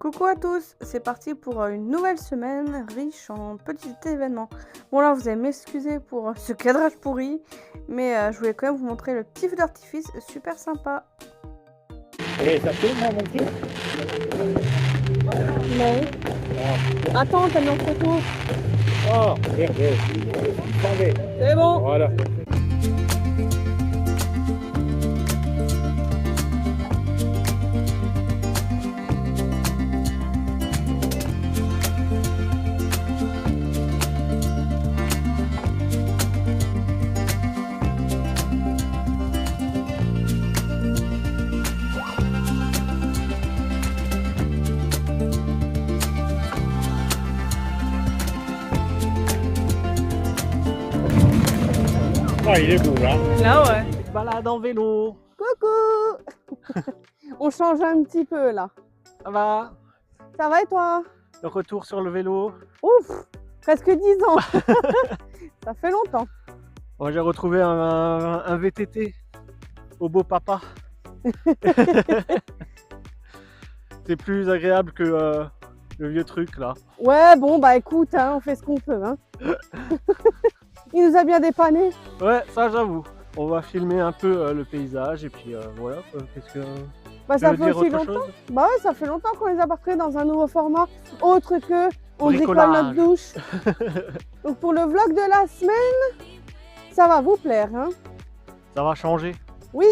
Coucou à tous, c'est parti pour une nouvelle semaine riche en petits événements. Bon là vous allez m'excuser pour ce cadrage pourri, mais je voulais quand même vous montrer le petit feu d'artifice super sympa. Et ça tourne mon petit? Non. Attends, t'as mis en photo. Oh, regardez, attendez. C'est bon. Voilà. Ah, il est beau là. Là ouais. Balade en vélo. Coucou. On change un petit peu là. Ça va? Ça va et toi? Le retour sur le vélo. Ouf, presque 10 ans. Ça fait longtemps. Moi j'ai retrouvé un VTT au beau papa. C'est plus agréable que le vieux truc là. Ouais bon bah écoute, hein, on fait ce qu'on peut. Hein. Il nous a bien dépanné. Ouais, ça j'avoue. On va filmer un peu le paysage et puis voilà. Qu'est-ce que Bah, tu ça veux fait dire aussi autre longtemps. chose? Bah ouais, ça fait longtemps qu'on les a pas retrouvés dans un nouveau format, autre que on bricole Bricolage. notre douche. Donc pour le vlog de la semaine, ça va vous plaire, hein? Ça va changer. Oui,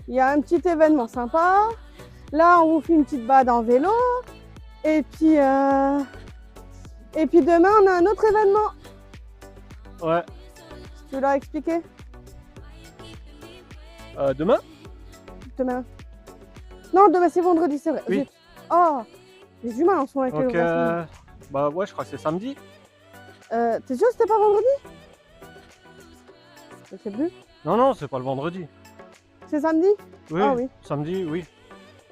il y a un petit événement sympa. Là, on vous fait une petite balade en vélo. Et puis demain, on a un autre événement. Ouais. Tu l'as expliqué? Demain? Demain. Non, demain c'est vendredi, c'est vrai. Oui. Zut. Oh, j'ai du mal en ce moment avec Donc le semaine. bah ouais, je crois que c'est samedi. T'es sûr que c'était pas vendredi? Je sais plus. Non, non, c'est pas le vendredi. C'est samedi? Oui, Ah oui. samedi, oui.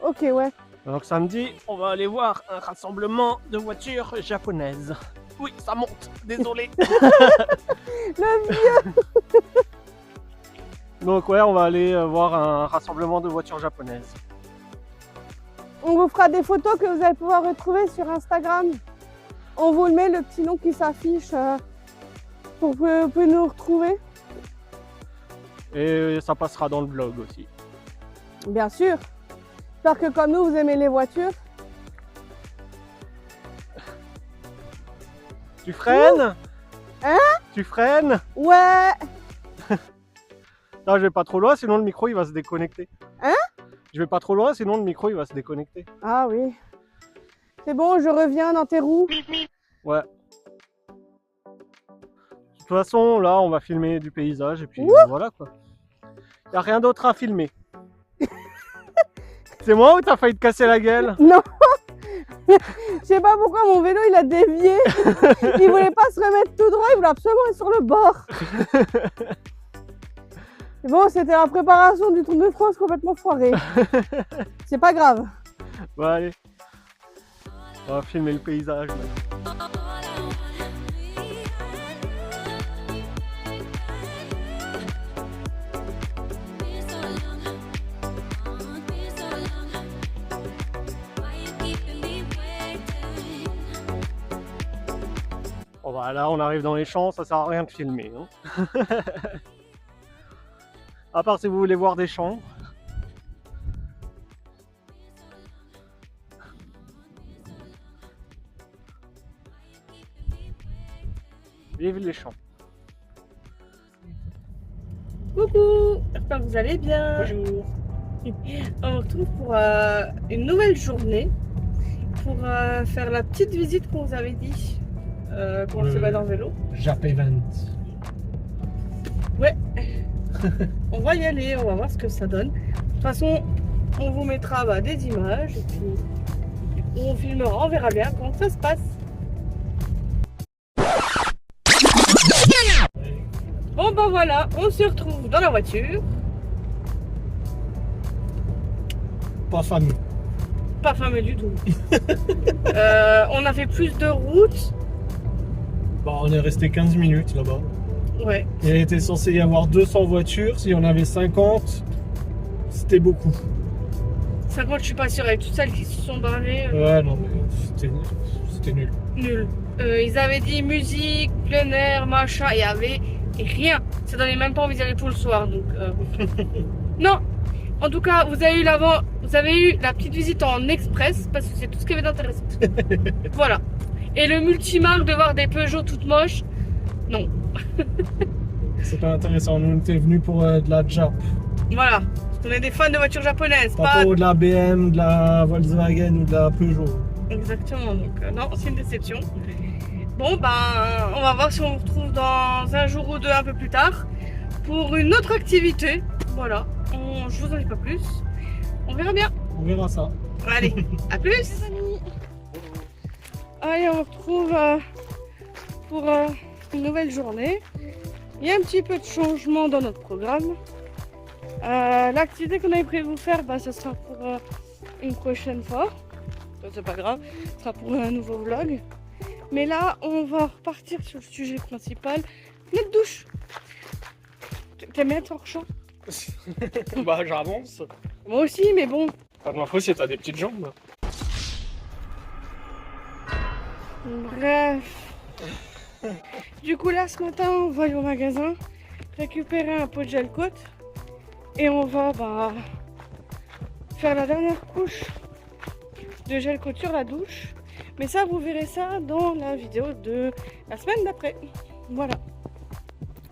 Ok, ouais. Donc samedi, on va aller voir un rassemblement de voitures japonaises. Oui, ça monte, désolé. Le vieux. Donc ouais, on va aller voir un rassemblement de voitures japonaises. On vous fera des photos que vous allez pouvoir retrouver sur Instagram. On vous le met, le petit nom qui s'affiche pour que vous pouvez nous retrouver. Et ça passera dans le vlog aussi. Bien sûr. J'espère que comme nous, vous aimez les voitures. Tu freines? Hein? Tu freines? Ouais. Non, je vais pas trop loin, sinon le micro il va se déconnecter. Hein? Je vais pas trop loin, sinon le micro il va se déconnecter. Ah oui. C'est bon, je reviens dans tes roues. Ouais. De toute façon, là, on va filmer du paysage et puis voilà quoi. Y a rien d'autre à filmer. C'est moi ou t'as failli te casser la gueule? Non. Je sais pas pourquoi mon vélo il a dévié. Il voulait pas se remettre tout droit, il voulait absolument être sur le bord. C'est bon, c'était la préparation du Tour de France complètement foirée. C'est pas grave. Bon allez. On va filmer le paysage. Là. Bon bah là on arrive dans les champs, ça sert à rien de filmer. Hein. À part si vous voulez voir des champs. Vive les champs. Coucou, j'espère que vous allez bien. Bonjour. On se retrouve pour une nouvelle journée pour faire la petite visite qu'on vous avait dit quand on se balade en vélo. Jap Event. Ouais, on va y aller, on va voir ce que ça donne. De toute façon, on vous mettra des images et puis on filmera, on verra bien comment ça se passe. Bon ben voilà, on se retrouve dans la voiture. Pas fameux. Pas fameux du tout. On a fait plus de route. Bah, on est resté 15 minutes là-bas. Ouais. Il était censé y avoir 200 voitures. Si on avait 50, c'était beaucoup. 50, je suis pas sûre, avec toutes celles qui se sont barrées. Ouais, non, mais c'était nul. Nul. Ils avaient dit musique, plein air, machin, il y avait rien. Ça donnait même pas envie d'y aller pour le soir, donc. Non. En tout cas, vous avez eu la petite visite en express parce que c'est tout ce qu'il y avait d'intéressant. Voilà. Et le multimarque de voir des Peugeot toutes moches, non. C'est pas intéressant. Nous, on était venus pour de la Jap. Voilà. On est des fans de voitures japonaises, Pas pour de la BM, de la Volkswagen ou de la Peugeot. Exactement. Donc non, c'est une déception. Bon, ben, on va voir si on vous retrouve dans un jour ou deux un peu plus tard pour une autre activité. Voilà. Je vous en dis pas plus. On verra bien. On verra ça. Allez, à plus les amis. Allez, on se retrouve pour une nouvelle journée. Il y a un petit peu de changement dans notre programme. L'activité qu'on avait prévu de vous faire, bah, ça sera pour une prochaine fois. C'est pas grave, ce sera pour un nouveau vlog. Mais là, on va repartir sur le sujet principal, notre douche. T'aimes bien être hors champ? Bah, j'avance. Moi aussi, mais bon. Pas de ma faute si t'as des petites jambes. Bref. Du coup, là, ce matin, on va aller au magasin récupérer un pot de gel côte. Et on va faire la dernière couche de gel côte sur la douche. Mais ça, vous verrez ça dans la vidéo de la semaine d'après. Voilà.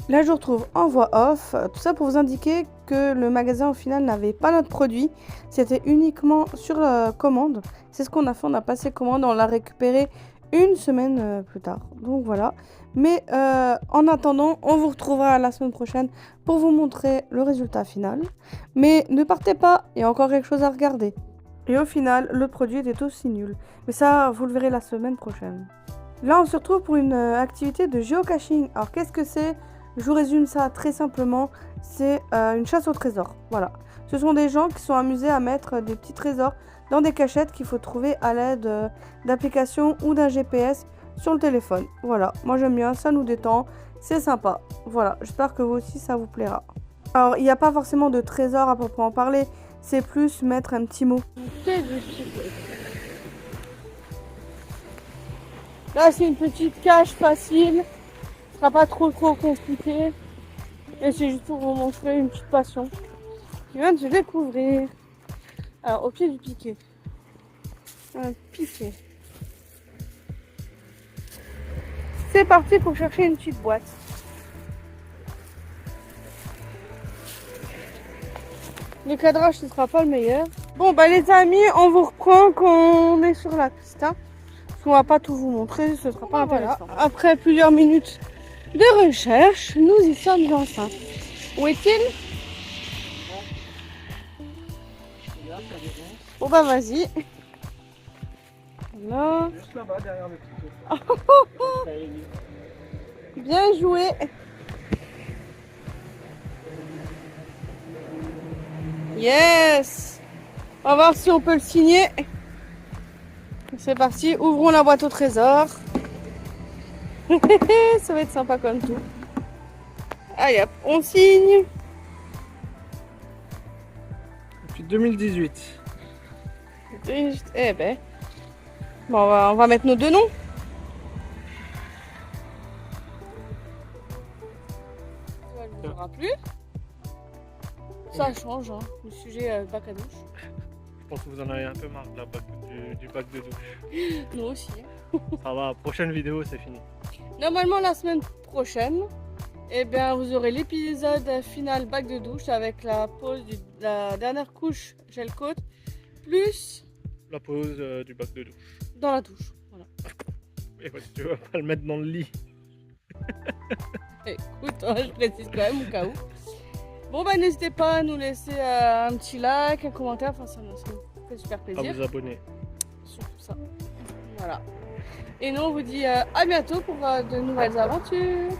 Là, je vous retrouve en voix off. Tout ça pour vous indiquer que le magasin, au final, n'avait pas notre produit. C'était uniquement sur la commande. C'est ce qu'on a fait. On a passé commande. On l'a récupéré une semaine plus tard. Donc, voilà. Mais en attendant, on vous retrouvera la semaine prochaine pour vous montrer le résultat final. Mais ne partez pas. Il y a encore quelque chose à regarder. Et au final, le produit était aussi nul. Mais ça, vous le verrez la semaine prochaine. Là, on se retrouve pour une activité de géocaching. Alors, qu'est-ce que c'est ? Je vous résume ça très simplement, c'est une chasse au trésor. Voilà. Ce sont des gens qui sont amusés à mettre des petits trésors dans des cachettes qu'il faut trouver à l'aide d'applications ou d'un GPS sur le téléphone. Voilà, moi j'aime bien, ça nous détend, c'est sympa. Voilà, j'espère que vous aussi ça vous plaira. Alors, il n'y a pas forcément de trésor à proprement parler, c'est plus mettre un petit mot. Là, c'est une petite cache facile. Pas trop compliqué et c'est juste pour vous montrer une petite passion qui vient de se découvrir. Alors, au pied du piquet, un piquet. C'est parti pour chercher une petite boîte. Le cadrage ce sera pas le meilleur. Bon bah les amis, on vous reprend quand on est sur la piste, hein. Parce qu'on va pas tout vous montrer, ce sera pas intéressant. Voilà. Après plusieurs minutes de recherche, nous y sommes enfin. Où est-il? Bon bah vas-y. Là. Juste là-bas, derrière le petit. Bien joué. Yes. On va voir si on peut le signer. C'est parti, ouvrons la boîte au trésor. Ça va être sympa comme tout. Allez hop, on signe. Depuis 2018. Eh ben. Bon, on va mettre nos deux noms. Ça ne vous aura plus. Ça change, hein, le sujet bac à douche. Je pense que vous en avez un peu marre de du bac de douche. Nous aussi. Ça va, prochaine vidéo, c'est fini. Normalement, la semaine prochaine, eh bien, vous aurez l'épisode final bac de douche avec la pose de la dernière couche gel côte, plus la pose du bac de douche. Dans la douche. Voilà. Et ouais, si tu vas pas le mettre dans le lit. Écoute, hein, je précise quand même au cas où. Bon, bah, n'hésitez pas à nous laisser un petit like, un commentaire, enfin, ça nous fait super plaisir. À vous abonner. Surtout ça. Voilà. Et nous, on vous dit à bientôt pour de nouvelles aventures.